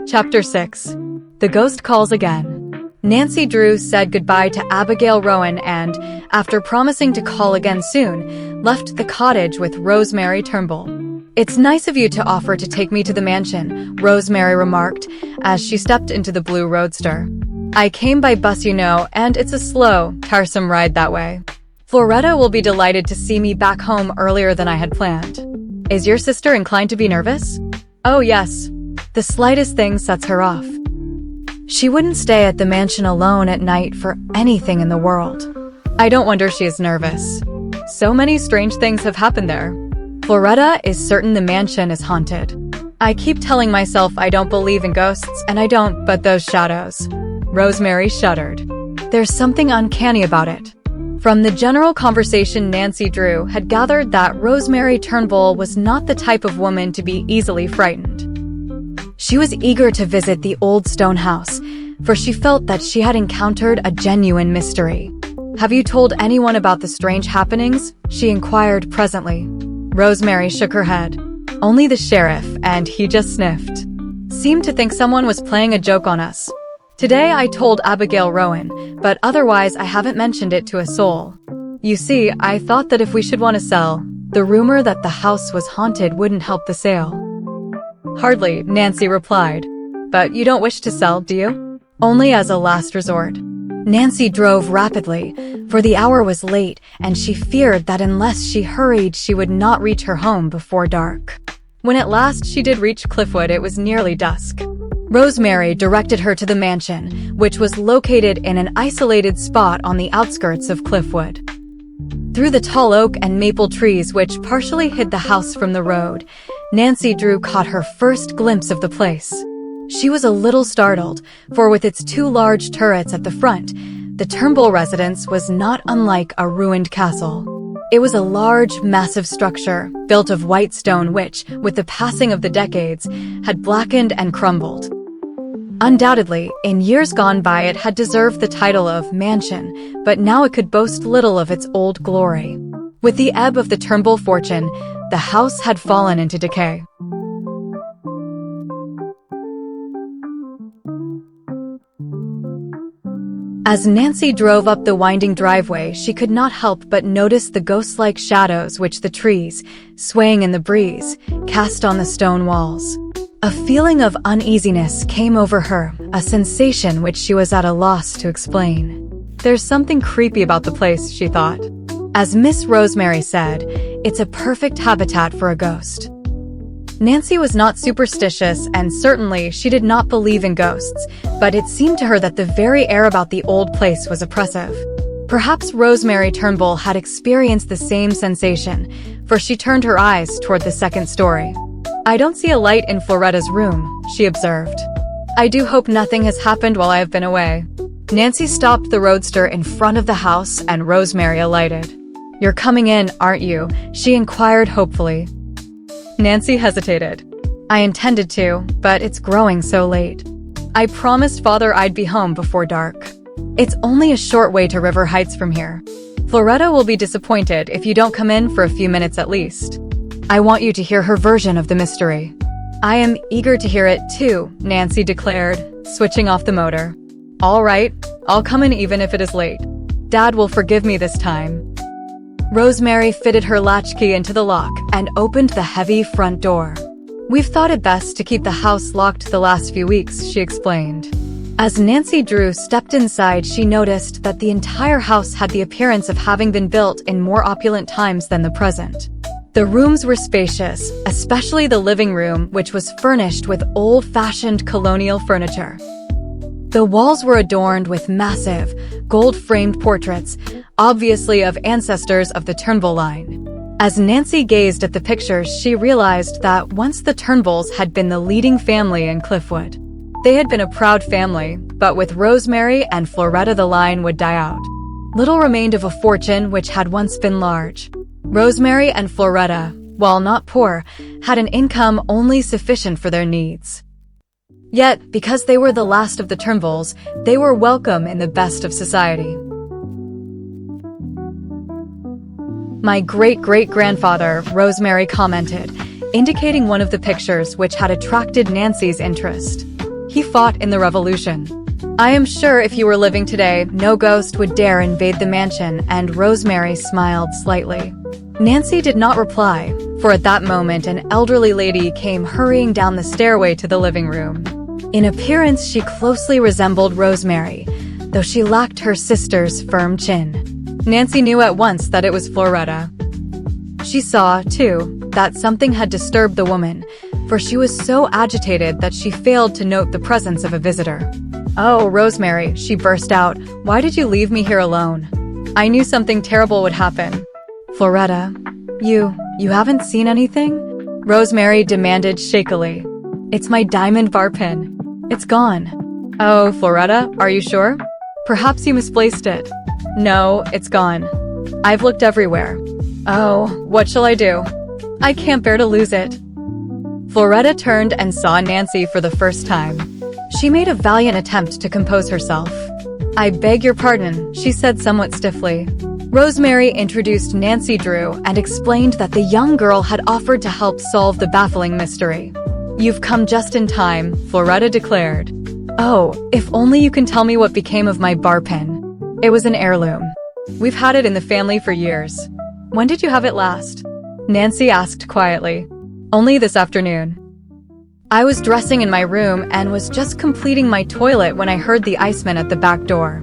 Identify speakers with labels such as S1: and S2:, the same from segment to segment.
S1: Chapter 6. The Ghost Calls Again. Nancy Drew said goodbye to Abigail Rowan and, after promising to call again soon, left the cottage with Rosemary Turnbull. "It's nice of you to offer to take me to the mansion," Rosemary remarked as she stepped into the blue roadster. "I came by bus, you know, and it's a slow, tiresome ride that way. Floretta will be delighted to see me back home earlier than I had planned. Is your sister inclined to be nervous?" "Oh, yes. The slightest thing sets her off. She wouldn't stay at the mansion alone at night for anything in the world." "I don't wonder she is nervous. So many strange things have happened there. Floretta is certain the mansion is haunted. I keep telling myself I don't believe in ghosts, and I don't, but those shadows." Rosemary shuddered. "There's something uncanny about it." From the general conversation, Nancy Drew had gathered that Rosemary Turnbull was not the type of woman to be easily frightened. She was eager to visit the old stone house, for she felt that she had encountered a genuine mystery. "Have you told anyone about the strange happenings?" she inquired presently. Rosemary shook her head. "Only the sheriff, and he just sniffed. Seemed to think someone was playing a joke on us. Today I told Abigail Rowan, but otherwise I haven't mentioned it to a soul. You see, I thought that if we should want to sell, the rumor that the house was haunted wouldn't help the sale." "Hardly," Nancy replied. "But you don't wish to sell, do you?" "Only as a last resort." Nancy drove rapidly, for the hour was late, and she feared that unless she hurried, she would not reach her home before dark. When at last she did reach Cliffwood, it was nearly dusk. Rosemary directed her to the mansion, which was located in an isolated spot on the outskirts of Cliffwood. Through the tall oak and maple trees which partially hid the house from the road, Nancy Drew caught her first glimpse of the place. She was a little startled, for with its two large turrets at the front, the Turnbull residence was not unlike a ruined castle. It was a large, massive structure, built of white stone which, with the passing of the decades, had blackened and crumbled. Undoubtedly, in years gone by it had deserved the title of mansion, but now it could boast little of its old glory. With the ebb of the Turnbull fortune, the house had fallen into decay. As Nancy drove up the winding driveway, she could not help but notice the ghost-like shadows which the trees, swaying in the breeze, cast on the stone walls. A feeling of uneasiness came over her, a sensation which she was at a loss to explain. "There's something creepy about the place," she thought. As Miss Rosemary said, "It's a perfect habitat for a ghost." Nancy was not superstitious, and certainly she did not believe in ghosts, but it seemed to her that the very air about the old place was oppressive. Perhaps Rosemary Turnbull had experienced the same sensation, for she turned her eyes toward the second story. "I don't see a light in Floretta's room," she observed. "I do hope nothing has happened while I have been away." Nancy stopped the roadster in front of the house and Rosemary alighted. "You're coming in, aren't you?" she inquired hopefully. Nancy hesitated. "I intended to, but it's growing so late. I promised Father I'd be home before dark. It's only a short way to River Heights from here. Floretta will be disappointed if you don't come in for a few minutes at least. I want you to hear her version of the mystery." "I am eager to hear it too," Nancy declared, switching off the motor. "All right, I'll come in even if it is late. Dad will forgive me this time." Rosemary fitted her latchkey into the lock and opened the heavy front door. "We've thought it best to keep the house locked the last few weeks," she explained. As Nancy Drew stepped inside, she noticed that the entire house had the appearance of having been built in more opulent times than the present. The rooms were spacious, especially the living room, which was furnished with old-fashioned colonial furniture. The walls were adorned with massive, gold-framed portraits, obviously of ancestors of the Turnbull line. As Nancy gazed at the pictures, she realized that once the Turnbulls had been the leading family in Cliffwood. They had been a proud family, but with Rosemary and Floretta the line would die out. Little remained of a fortune which had once been large. Rosemary and Floretta, while not poor, had an income only sufficient for their needs. Yet, because they were the last of the Turnbulls, they were welcome in the best of society. "My great-great-grandfather," Rosemary commented, indicating one of the pictures which had attracted Nancy's interest. He fought in the Revolution. I am sure if you were living today, no ghost would dare invade the mansion, and Rosemary smiled slightly. Nancy did not reply, for at that moment an elderly lady came hurrying down the stairway to the living room. In appearance, she closely resembled Rosemary, though she lacked her sister's firm chin. Nancy knew at once that it was Floretta. She saw, too, that something had disturbed the woman, for she was so agitated that she failed to note the presence of a visitor. "Oh, Rosemary," she burst out, "why did you leave me here alone? I knew something terrible would happen." "Floretta, you haven't seen anything?" Rosemary demanded shakily. "It's my diamond bar pin. It's gone." "Oh, Floretta, are you sure? Perhaps you misplaced it." "No, it's gone. I've looked everywhere." "Oh, what shall I do? I can't bear to lose it." Floretta turned and saw Nancy for the first time. She made a valiant attempt to compose herself. "I beg your pardon," she said somewhat stiffly. Rosemary introduced Nancy Drew and explained that the young girl had offered to help solve the baffling mystery. "You've come just in time," Floretta declared. "Oh, if only you can tell me what became of my bar pin. It was an heirloom. We've had it in the family for years." "When did you have it last?" Nancy asked quietly. "Only this afternoon. I was dressing in my room and was just completing my toilet when I heard the iceman at the back door.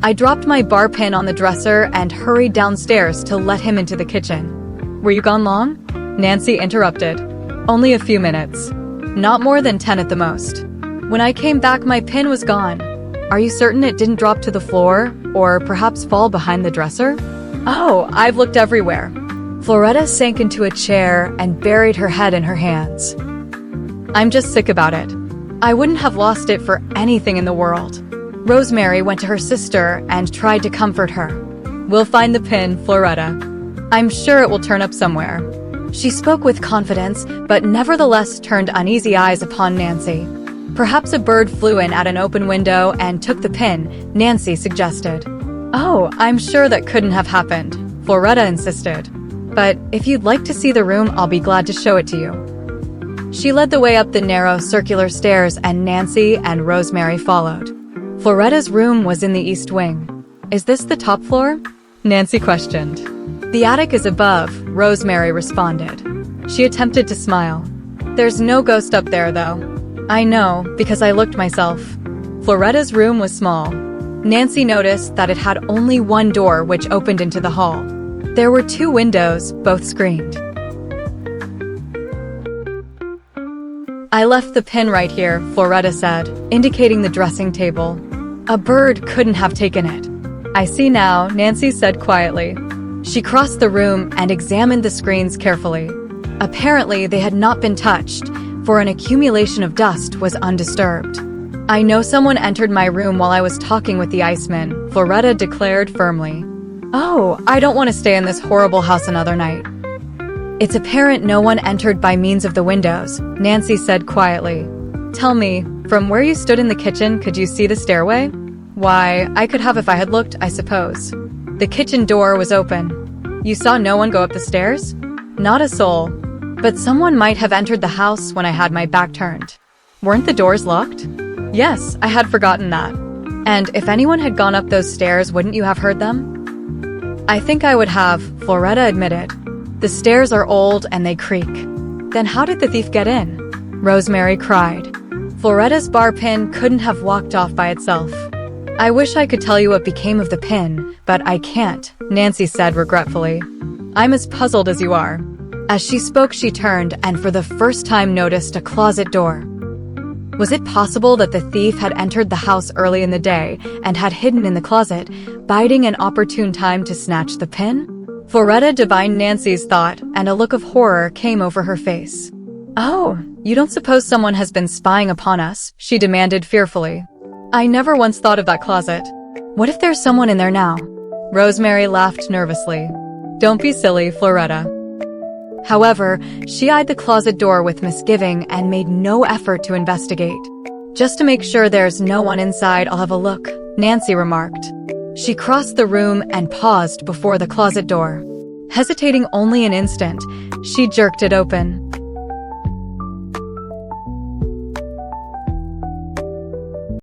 S1: I dropped my bar pin on the dresser and hurried downstairs to let him into the kitchen." "Were you gone long?" Nancy interrupted. "Only a few minutes. Not more than 10 at the most. When I came back, my pin was gone." "Are you certain it didn't drop to the floor, or perhaps fall behind the dresser?" "Oh, I've looked everywhere." Floretta sank into a chair and buried her head in her hands. "I'm just sick about it. I wouldn't have lost it for anything in the world." Rosemary went to her sister and tried to comfort her. "We'll find the pin, Floretta. I'm sure it will turn up somewhere." She spoke with confidence, but nevertheless turned uneasy eyes upon Nancy. "Perhaps a bird flew in at an open window and took the pin," Nancy suggested. "Oh, I'm sure that couldn't have happened," Floretta insisted. "But if you'd like to see the room, I'll be glad to show it to you." She led the way up the narrow circular stairs, and Nancy and Rosemary followed. Floretta's room was in the east wing. "Is this the top floor?" Nancy questioned. "The attic is above," Rosemary responded. She attempted to smile. "There's no ghost up there, though." "I know, because I looked myself." Floretta's room was small. Nancy noticed that it had only one door which opened into the hall. There were 2 windows, both screened. "I left the pin right here," Floretta said, indicating the dressing table. "A bird couldn't have taken it." "I see now," Nancy said quietly. She crossed the room and examined the screens carefully. Apparently, they had not been touched, for an accumulation of dust was undisturbed. "I know someone entered my room while I was talking with the iceman," Floretta declared firmly. "Oh, I don't want to stay in this horrible house another night." "It's apparent no one entered by means of the windows," Nancy said quietly. "Tell me, from where you stood in the kitchen, could you see the stairway?" "Why, I could have if I had looked, I suppose." "The kitchen door was open." "You saw no one go up the stairs?" "Not a soul. But someone might have entered the house when I had my back turned." "Weren't the doors locked?" "Yes, I had forgotten that." "And if anyone had gone up those stairs, wouldn't you have heard them?" "I think I would have," Floretta admitted. "The stairs are old and they creak." "Then how did the thief get in?" Rosemary cried. "Floretta's bar pin couldn't have walked off by itself." "I wish I could tell you what became of the pin, but I can't," Nancy said regretfully. "I'm as puzzled as you are." As she spoke, she turned and for the first time noticed a closet door. Was it possible that the thief had entered the house early in the day and had hidden in the closet, biding an opportune time to snatch the pin? Floretta divined Nancy's thought, and a look of horror came over her face. "Oh, you don't suppose someone has been spying upon us?" she demanded fearfully. "I never once thought of that closet. What if there's someone in there now?" Rosemary laughed nervously. "Don't be silly, Floretta." However, she eyed the closet door with misgiving and made no effort to investigate. "Just to make sure there's no one inside, I'll have a look," Nancy remarked. She crossed the room and paused before the closet door. Hesitating only an instant, she jerked it open.